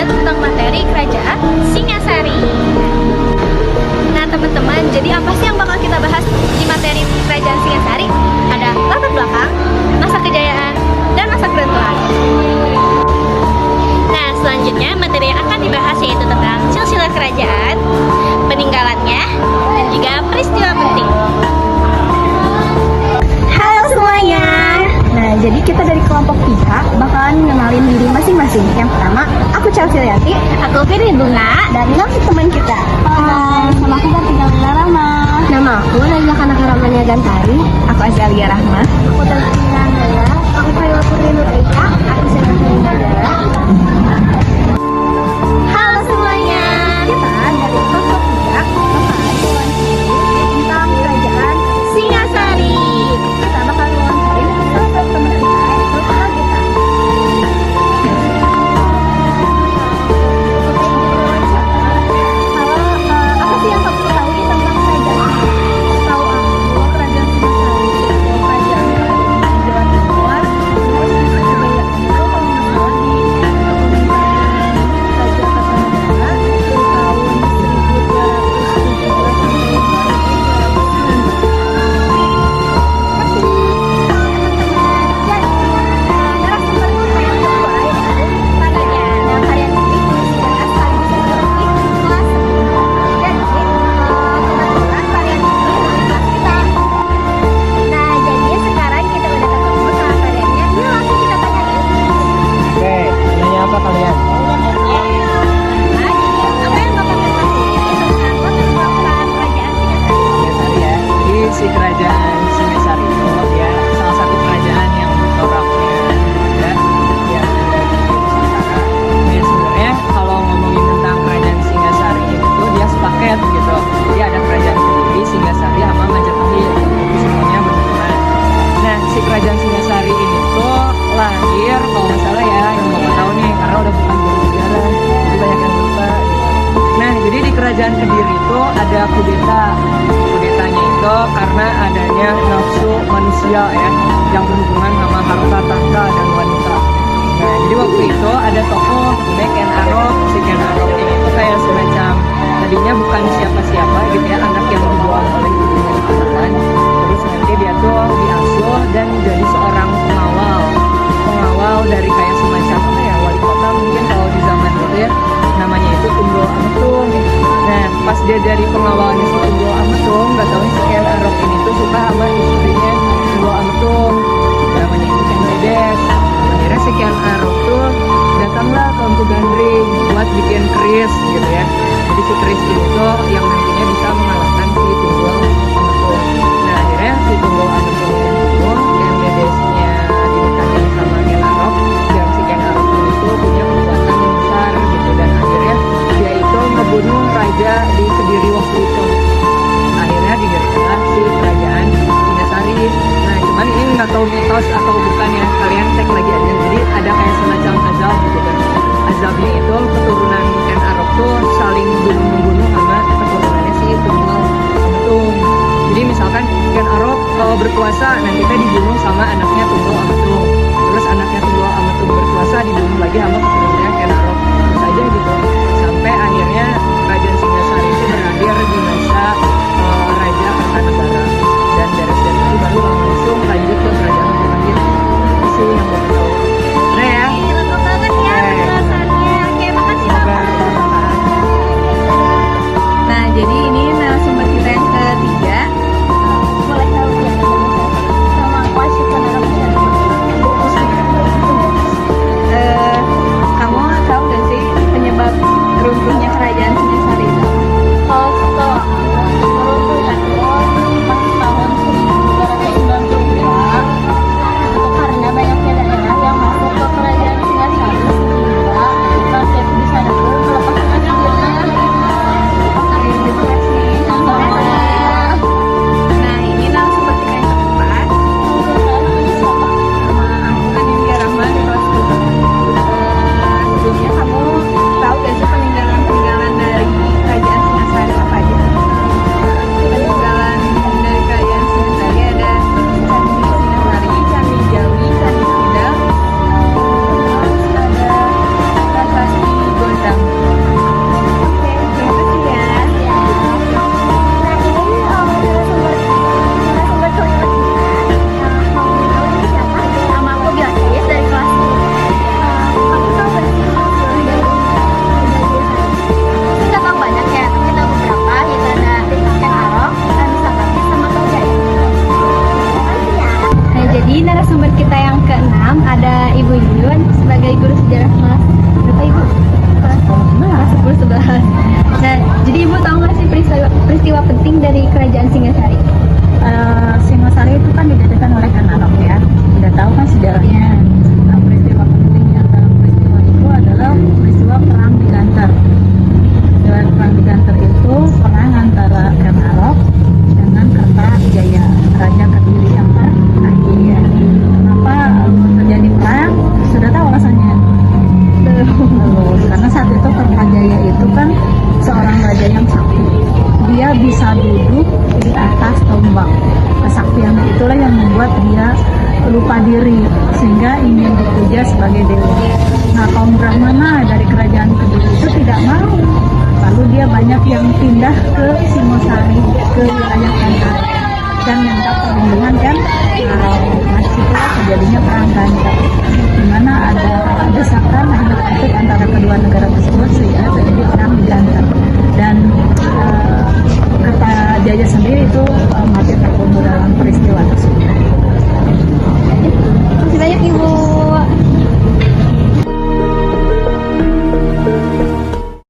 tentang materi kerajaan Singasari. Nah teman-teman, jadi apa sih yang bakal kita bahas di materi kerajaan Singasari? Ada latar belakang, masa kejayaan, dan masa keruntuhan. Nah selanjutnya materi yang akan dibahas yaitu tentang silsilah kerajaan, peninggalannya, dan juga peristiwa penting. Halo semuanya. Nah, jadi kita dari kelompok pihak bakalan ngenalin diri masing-masing. Yang pertama, aku Chelsea Liati, Aku Firly Bunga. dan ini teman kita. Hai, nama aku Tinggal Rama. Nama aku Najla Kanaka Ramania Gantari. Aku Azalia Rahma. Aku Tina Naya. Aku Kayla Putri Nur Eka. Aku Senang Naya. Halo semuanya. Kita dari kelompok pihak bakalan wawancara tentang kerajaan Singasari. Kita bakal wawancarin salah satu teman kita yaitu Kak Gita. Apa sih yang kamu ketahui tentang kerajaan? Tahu aku, kerajaan Singasari itu kerajaan di Jawa Timur. Terus bisa dibayar itu kalau nggak salah di pemerintahan Raja Kertanegara dari tahun 1217 sampai 3. Boleh tahu ya, sama aku Asyik Penara membuat dia lupa diri sehingga ingin dipuja sebagai dewa. Nah, kaum Brahmana dari kerajaan Kediri itu tidak mau. Lalu dia banyak yang pindah ke Singosari, ke wilayah Gandhara, dan minta perlindungan kan. Masihlah terjadinya perang Gandhara, di mana ada desakan, ada konflik antara kedua negara tersebut.